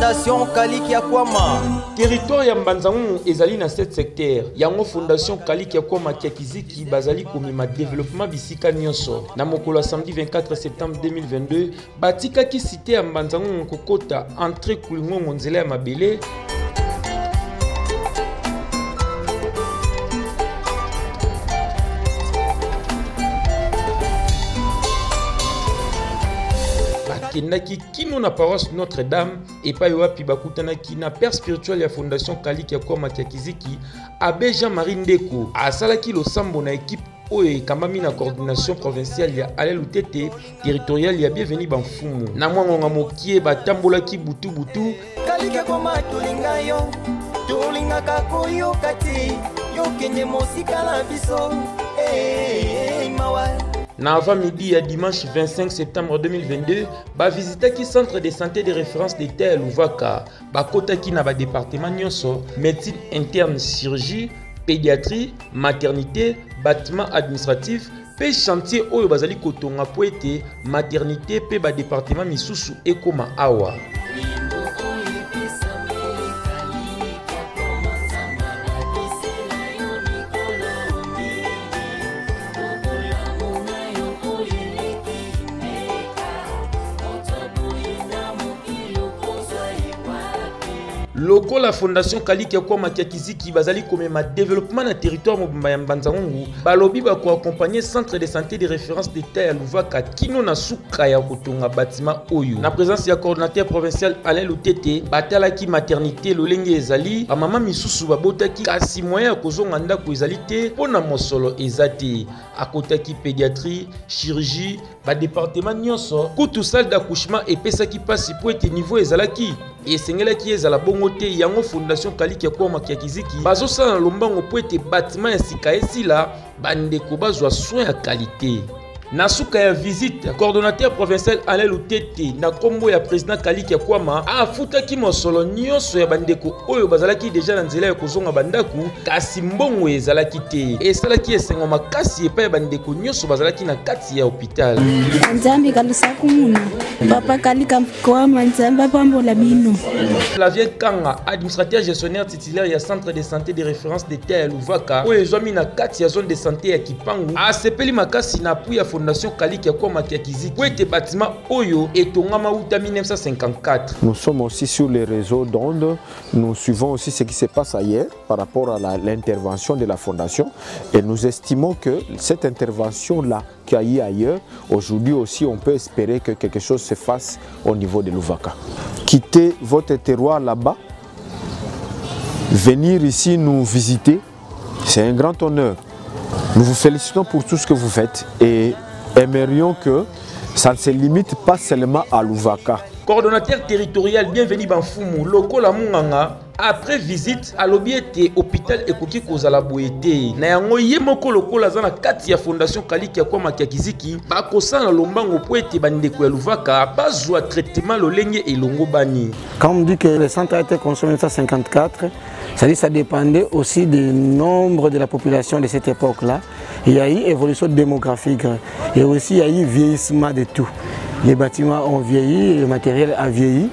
Fondation Kaliki Akwama. Territoire ya Mbanzangu ezali na 7 secteurs. Yango Fondation Kaliki Akwama Kiakiziki bazali komema développement bisika nyonso. Na mokolo samedi 24 septembre 2022, batika ki cité ya Mbanzangu kokota entrée kulingo nzela ya mabele. Kendaki kino na paroisse Notre-Dame et pa yoapi bakutanaki na père spirituel ya Fondation Kaliki Akwama Kiakiziki Abbé Jean-Marie Ndeko asalaki losambo na équipe oye kamami na coordination provinciale ya Alelu Tete territoriale ya Bienveni Bamfumu na mwangonga mokie batambolaki butu Kaliki Akwama tulinga yo tulinga kakoyo kati yo kenye mosika na biso mawa. Na avant midi ya dimanche 25 septembre 2022, ba visitaki centre de santé de référence de Tel Louvaka, ba kotaki na ba département nyonso, médecine interne, chirurgie, pédiatrie, maternité, bâtiment administratif, pe chantier oyo bazali kotonga po ete maternité pe ba département misusu ekoma awa. Loko la Fondation Kaliki Akwama Kiakiziki bazali komema développement na territoire mobimba ya Mbanzangu balobi ba ko accompagner centre de santé de référence d'État ya Louvaka kino na suka ya kotonga bâtiment oyo na présence ya coordinateur provincial Alain Lutete batalaki maternité lolenge ezali ba mama misusu babotaki kasi moyen ya kozonga ndako ezali te pona mosolo ezate akotaki pédiatrie chirurgie ba département nyonso kutu salle d'accouchement epesaki pasi po ete niveau ezalaki esengelaki ezala bongo te yango Fondation Kaliki Akwama Kiakiziki bazosala lombango po ete bâtiment ya sika esila bandeko bazwa soin ya qualité. Na suka ya visite, coordonnateur provincial Alain Lutete na kombo ya président Kaliki Akwama afutaki mosolo nyonso ya bandeko oyo bazalaki deja na nzela ya kozonga bandaku kasi mbongo ezalaki te esalaki esengo makasi epai ya bandeko nyonso bazalaki na kati ya hôpital. Nzambe kalusaku muna papa Kaliki Akwama nzambe pambola bino. Flavien Kanga, administrateur gestionnaire titulaire ya centre de santé de référence d'État ya Louvaka oyo ezwami na kati ya zone de santé ya Kipangu asepeli makasi na appui ya Fondation Kaliki Akwama Kiakiziki pour être bâtiment Oyo et Tongama Outa 1954. Nous sommes aussi sur les réseaux d'ondes, nous suivons aussi ce qui se passe ailleurs par rapport à l'intervention de la Fondation et nous estimons que cette intervention-là qu'il y a ailleurs, aujourd'hui aussi on peut espérer que quelque chose se fasse au niveau de Louvaka. Quitter votre terroir là-bas, venir ici nous visiter, c'est un grand honneur. Nous vous félicitons pour tout ce que vous faites et aimerions que ça ne se limite pas seulement à Louvaka. Coordonnateur territorial Bienveni Bamfumu, Lokola Munganga, après visite à l'objet hôpital Ekoki Kozala Boete. Na yango yemoko lokola zana kati ya Fondation Kaliki Akwama Kiakiziki, bakosana lombango po ete bandeko ya Louvaka bazwa traitement lolenge elongo bani. Quand on dit que le centre a été construit en 1954, ça dépendait aussi du nombre de la population de cette époque-là. Il y a eu évolution démographique et aussi il y a eu vieillissement de tout. Les bâtiments ont vieilli, le matériel a vieilli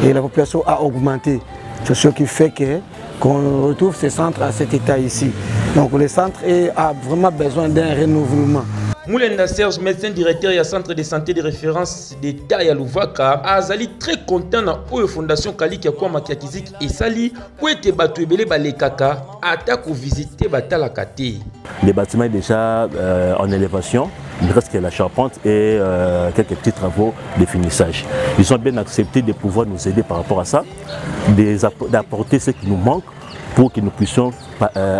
et la population a augmenté. C'est ce qui fait qu'on retrouve ce centre à cet état ici. Donc le centre a vraiment besoin d'un renouvellement. Moulenda Serge, médecin directeur du centre de santé de référence d'État ya Louvaka, azali très content na oyo Fondation Kaliki Akwama Kiakiziki et sali pour être batu ebele balekaka attaque ou visiter batalaka te. Le bâtiment est déjà en élévation. Il reste que la charpente et quelques petits travaux de finissage. Ils ont bien accepté de pouvoir nous aider par rapport à ça, d'apporter ce qui nous manque pour que nous puissions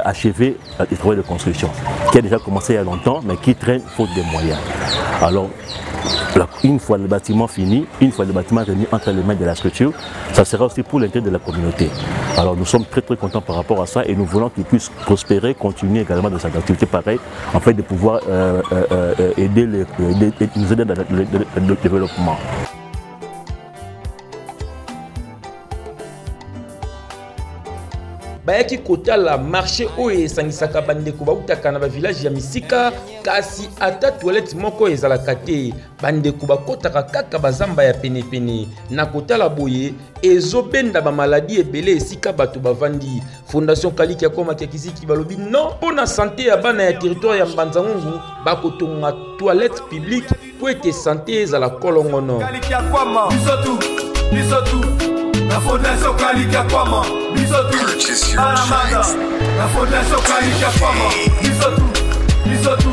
achever les travaux de construction, qui a déjà commencé il y a longtemps, mais qui traîne faute de moyens. Alors, une fois le bâtiment fini, une fois le bâtiment remis entre les mains de la structure, ça sera aussi pour l'intérêt de la communauté. Alors nous sommes très contents par rapport à ça et nous voulons qu'il puisse prospérer, continuer également dans sa activité pareille, en fait de pouvoir nous aider dans le développement. bayaki kotala marché oyo esangisaka bandeko bautaka na bavillage ya misika kasi ata toilette moko ezalaka te bandeko bakotaka kaka bazamba ya penepene na kotala boye ezobenda bamaladi ebele esika bato bavandi. Fondation Kaliki Akwama Kiakiziki balobi non mpona santé ya bana ya territoire ya Mbanza-Ngungu bakotonga toilette publique po ete santé ezala kolongono. Kaliki Akwama bisotu la Fondation Kaliki Akwama bisotu Alamanda la Fondation Kaliki Akwama bisotu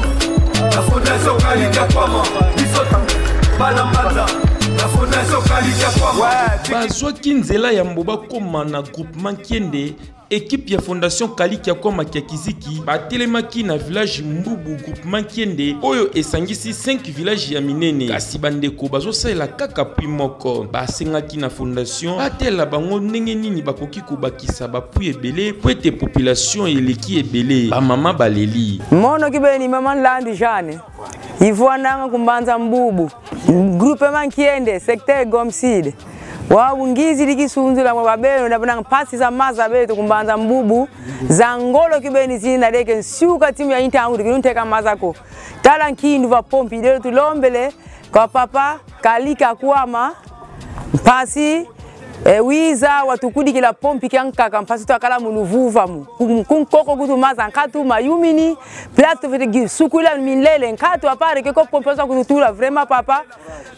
la Fondation Kaliki Akwama bisotu Balamanda la Fondation Kaliki Akwama. Bazwaki nzela ya mboba koma na groupement Kiende. Équipe ya Fondation Kaliki Akwama Kiakiziki batelemaki na village Mbubu groupement Kiende oyo esangisi 5 village ya minene kasi bandeko bazosalela kaka pui moko basengaki na fondation batela bango ndenge nini bakoki kobakisa bapu ebele po ete population eleki ebele bamama baleli mono kibeni mama Landi Jane ivwananga kumbanza Mbubu groupement Kiende secteur Gomside wabungizi likisunzula mwa babeno na bana pasi za maza beto kumbanza Mbubu za ngolo kibeni zina leke nsuka timu ya Intangu dikirunteka mazako tala nkindu va pompi lero tulombele kwa papa Kaliki Akwama pasi wiza watukudi kila pompi kyankaka mpasi to akala muluvuva mu kunkoko kutu maza nkatu mayumini plato vete sukula minlele nkatu apare keko pompi osa kututula vraiment papa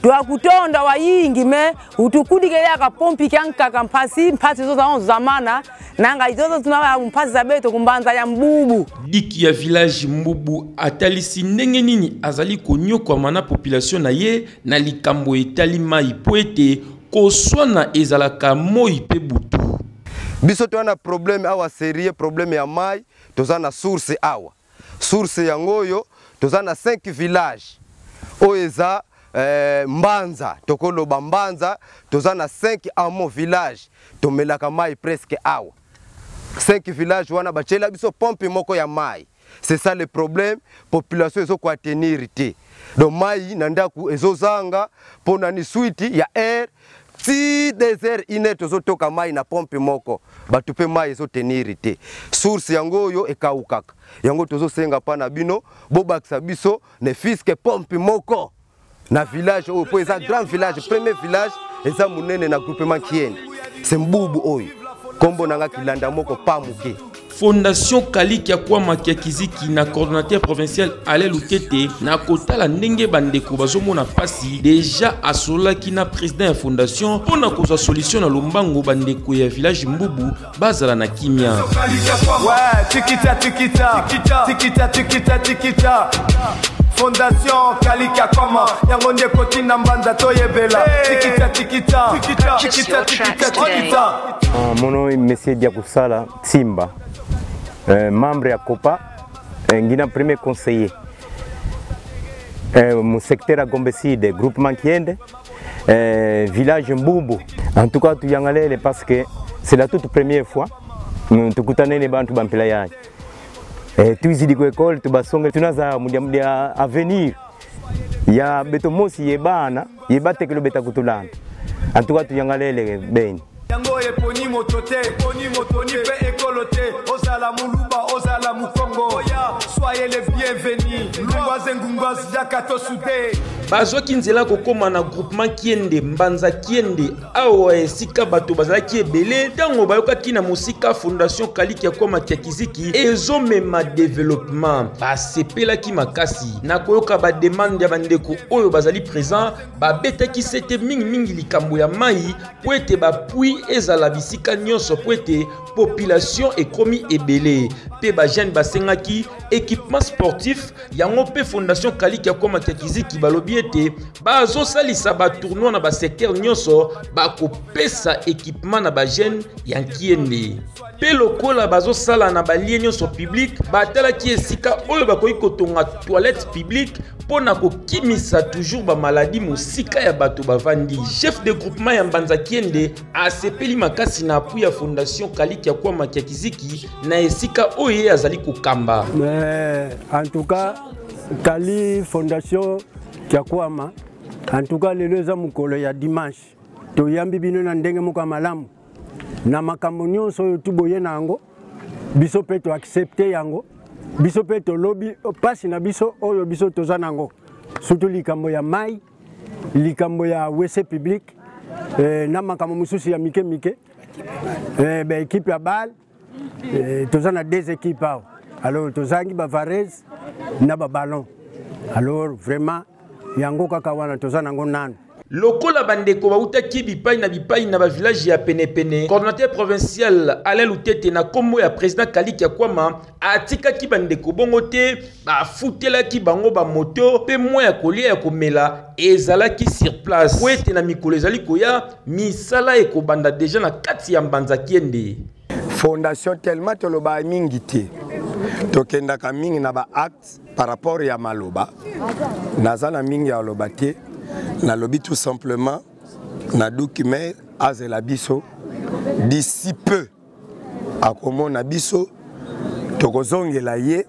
Dwa kutonda wa yingi me utukudi kele aka pompi kyankaka mpasi zoza on zamana nanga izozo tunawa mpasi za beto kumbanza ya Mbubu. Diki ya village Mbubu atalisi ndenge nini azali konyokwa mana population na ye na likambo etali mai po ete koswana ezalaka moi pe butu. Biso tuana problème awa serie problème ya mai tozana source awa. Source ya ngoyo tozana 5 village. Oeza Mbanza tokolo Mbanza tozana 5 amo village tomelaka mai presque awa. 5 village wana bachela biso pompe moko ya mai. C'est ça le problème, population ezo kwa tenir te. Donc mai nandaku ezozanga pona ni suite ya air si désert ineto toka mai na pompe moko batupe mai ezo tenir te. Source yango yo ekaukaka. Yango tozo senga pana bino bobakisa biso ne fiske pompe moko na village o po eza grand village premier village eza munene na groupement Kiende. C'est Mbubu oyo. Kombo nanga kilanda moko pamuke. Fondation Kaliki Akwama Kiakiziki na coordonnateur provincial Ale Lukete na kotala ndenge bandeko bazomona pasi déjà asolaki na président ya fondation pona kozwa solution na lombango bandeko ya village Mbubu bazala na kimia. Ouais, tikita. Fondation Kaliki Akwama yangonde kotina mbanza toyebela tikita. Mon nom est Monsieur Diakousala Simba, membre ya COPA, ngina premier conseiller. Mon secteur à Gombeside, groupement Kiende, village Mbubu. En tout cas, tu y en parce que c'est la toute première fois nous tukutane ne bantu bampela yaye. Tuizidi kwa école tubasonge tunaza mudia avenir ya beto mosi yebana yebate kilo beta kutulana. En tout cas, tu y en ben. Yango eponi motote, eponi motoni pe ekolote, ozala muluba, ozala mukongo. Soyez les bienvenus. Ngungwaze jakato sude. Bazwaki nzela kokoma na groupement Kiende Mbanza Kiende awa esika bato bazalaki ebele tango bayokaki na musika Fondation Kaliki Akwama Kiakiziki ezomema développement basepelaki makasi na koyoka ba demande ya bandeko oyo bazali présent babetaki sete mingi likambo ya mai po ete bapui ezala bisika nyonso po ete population ekomi ebele pe ba jeune basengaki équipement sportif yango pe Fondation Kaliki Akwama Kiakiziki balobi ete bazo salisa ba tournoi na ba secteur nyonso bakopesa équipement na ba jeune ya Kiende pe lokola bazo sala na ba lieu nyonso public batalaki esika oyo bakoki kotonga toilette publique pona kokimisa toujours ba maladie musika ya bato bavandi. Chef de groupement ya Mbanza Kiende asepeli makasi na appui ya Fondation Kaliki Akwama Kiakiziki na esika oye azali kokamba. Mais en tout cas Kali Fondation Akwama en tout cas lelo za mukolo ya dimanche toyambi bino na ndenge moko malamu na makambo nyonso oyo tuboye nango biso pe to accepter yango biso pe to lobby pasi na biso oyo biso toza nango surtout likambo ya mai likambo ya WC public na makambo mususu ya mike ba équipe ya bal toza na deux équipes awo alors tozangi ba Varese na ba ballon alors vraiment yango kaka wana toza nango nanu lokola bandeko bautaki bipai na ba village ya pene coordinateur provincial Alain Lutete na kombo ya président Kaliki Akwama atikaki bandeko bongo te bafutelaki bango ba moto pe moya ya kolia ya komela ezalaki sur place po ete na mikolo ezali koya misala ekobanda deja na kati ya mbanza kiende fondation tellement toloba mingi te tokendaka mingi na ba acte par rapport ya maloba nazala mingi ya loba te na lobby tout simplement na document azela biso d'ici peu akomona biso tokozongela ye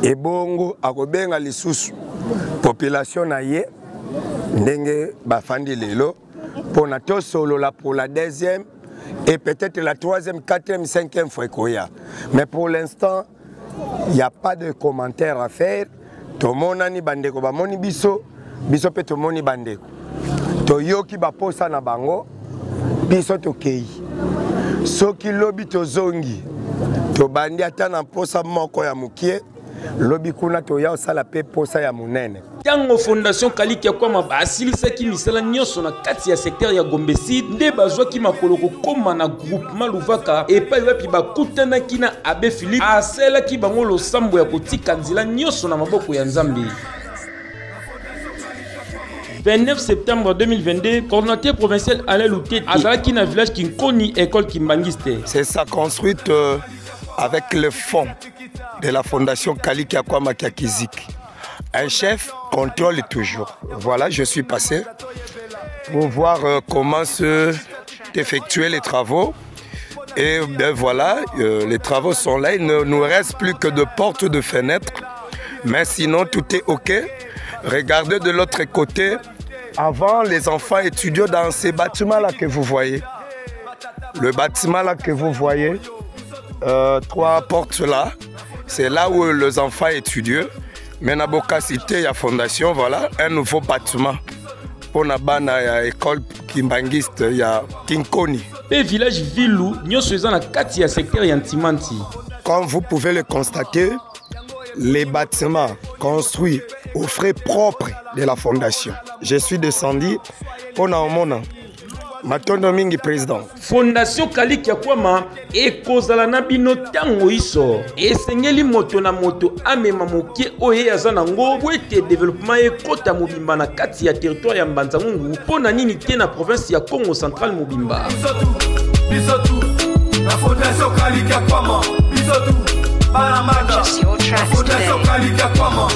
ebongo akobenga lisusu population na ye ndenge bafandi lelo pona to solo la pour la deuxième et peut-être la troisième, quatrième, cinquième fois koya. Mais pour l'instant, il n'y a pas de commentaires à faire. To monani bandeko ba moni biso pe to moni bandeko. To yoki ba posa na bango biso to kei. Soki lobi to zongi to bandi ata na posa moko ya mukie lobi kuna to ya osala pe posa ya munene. Tango fondation Kaliki Akwama basilisaki misala nyonso na kati ya secteur ya Gombe Sud nde bazwaki makolo kokoma na groupement Luvaka epai wapi bakutanaki na Abbé Philippe aselaki bango losambo ya kotika nzela nyonso na maboko ya Nzambe. 29 septembre 2022, coordinateur provincial Alain Lutete azalaki na village Kinkoni école Kimbangiste. C'est ça construite avec le fonds de la fondation Kaliki Akwama Kiakizik. Un chef contrôle toujours. Voilà, je suis passé pour voir comment se effectuer les travaux. Et bien voilà, les travaux sont là. Il ne nous reste plus que de portes, de fenêtres. Mais sinon, tout est OK. Regardez de l'autre côté. Avant, les enfants étudiaient dans ces bâtiments-là que vous voyez. Le bâtiment-là que vous voyez, 3 portes là, c'est là où les enfants étudiaient. Mais na boka cité ya fondation, voilà, un nouveau bâtiment pour na bana ya école Kimbangiste ya Kinkoni. Et village Vilou, nyonso eza na kati ya secteur ya Ntimanti. Comme vous pouvez le constater, les bâtiments construits aux frais propres de la fondation. Je suis descendu pour na omona Matondo mingi président. Fondation Kaliki Akwama ekozala na bino tango iso. Esengeli moto na moto amema mokie oye aza nango po ete développement ekota mobimba na kati ya territoire ya Mbanza Ngungu pona nini te na province ya Congo Central mobimba. Bisotu, la Fondation Kaliki Akwama. Bisotu, Balamada, la Fondation Kaliki Akwama.